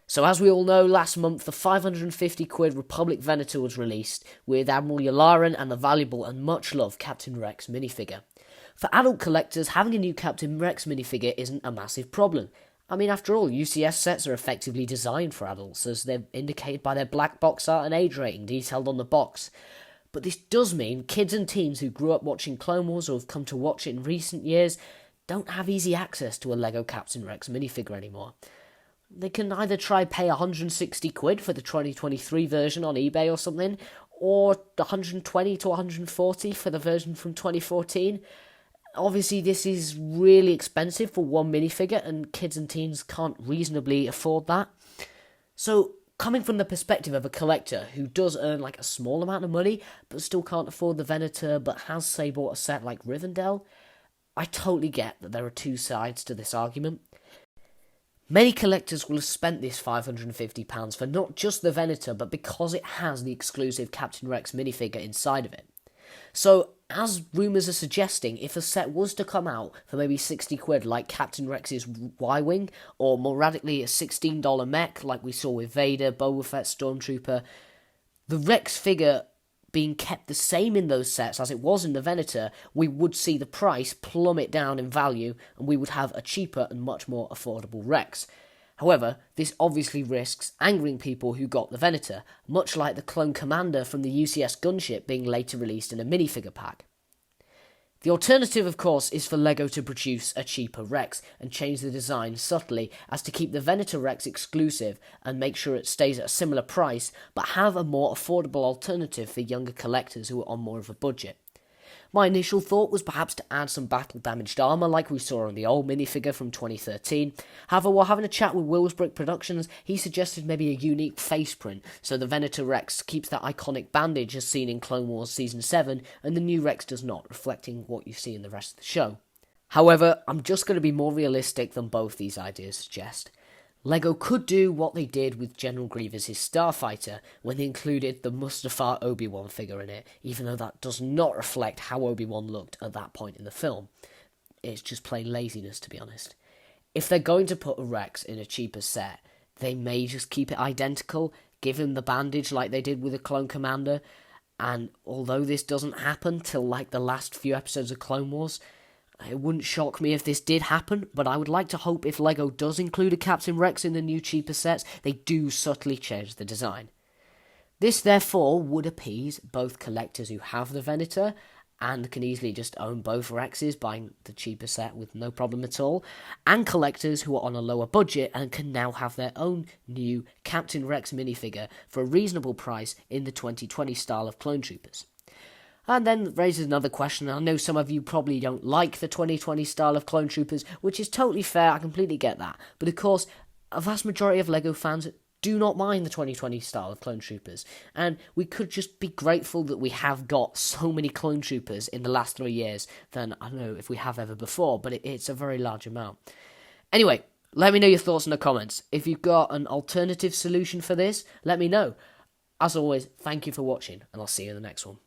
So as we all know, last month the 550 quid Republic Venator was released with Admiral Yularen and the valuable and much loved Captain Rex minifigure. For adult collectors, having a new Captain Rex minifigure isn't a massive problem. I mean, after all, UCS sets are effectively designed for adults, as they're indicated by their black box art and age rating detailed on the box. But this does mean kids and teens who grew up watching Clone Wars or have come to watch it in recent years don't have easy access to a LEGO Captain Rex minifigure anymore. They can either try pay 160 quid for the 2023 version on eBay or something, or 120 to 140 for the version from 2014. Obviously, this is really expensive for one minifigure, and kids and teens can't reasonably afford that. So, coming from the perspective of a collector who does earn like a small amount of money, but still can't afford the Venator, but has, say, bought a set like Rivendell, I totally get that there are two sides to this argument. Many collectors will have spent this £550 for not just the Venator, but because it has the exclusive Captain Rex minifigure inside of it. So, as rumours are suggesting, if a set was to come out for maybe 60 quid like Captain Rex's Y-Wing, or more radically a $16 mech like we saw with Vader, Boba Fett, Stormtrooper, the Rex figure being kept the same in those sets as it was in the Venator, we would see the price plummet down in value and we would have a cheaper and much more affordable Rex. However, this obviously risks angering people who got the Venator, much like the Clone Commander from the UCS gunship being later released in a minifigure pack. The alternative, of course, is for LEGO to produce a cheaper Rex and change the design subtly as to keep the Venator Rex exclusive and make sure it stays at a similar price, but have a more affordable alternative for younger collectors who are on more of a budget. My initial thought was perhaps to add some battle-damaged armour like we saw on the old minifigure from 2013. However, while having a chat with Willsbrick Productions, he suggested maybe a unique face print, so the Venator Rex keeps that iconic bandage as seen in Clone Wars Season 7, and the new Rex does not, reflecting what you see in the rest of the show. However, I'm just going to be more realistic than both these ideas suggest. LEGO could do what they did with General Grievous' Starfighter when they included the Mustafar Obi-Wan figure in it, even though that does not reflect how Obi-Wan looked at that point in the film. It's just plain laziness, to be honest. If they're going to put a Rex in a cheaper set, they may just keep it identical, give him the bandage like they did with the Clone Commander, and although this doesn't happen till like the last few episodes of Clone Wars, it wouldn't shock me if this did happen, but I would like to hope if LEGO does include a Captain Rex in the new cheaper sets, they do subtly change the design. This therefore would appease both collectors who have the Venator and can easily just own both Rexes buying the cheaper set with no problem at all, and collectors who are on a lower budget and can now have their own new Captain Rex minifigure for a reasonable price in the 2020 style of Clone Troopers. And then raises another question. I know some of you probably don't like the 2020 style of Clone Troopers, which is totally fair, I completely get that. But of course, a vast majority of LEGO fans do not mind the 2020 style of Clone Troopers. And we could just be grateful that we have got so many Clone Troopers in the last 3 years than, I don't know, if we have ever before, but it's a very large amount. Anyway, let me know your thoughts in the comments. If you've got an alternative solution for this, let me know. As always, thank you for watching, and I'll see you in the next one.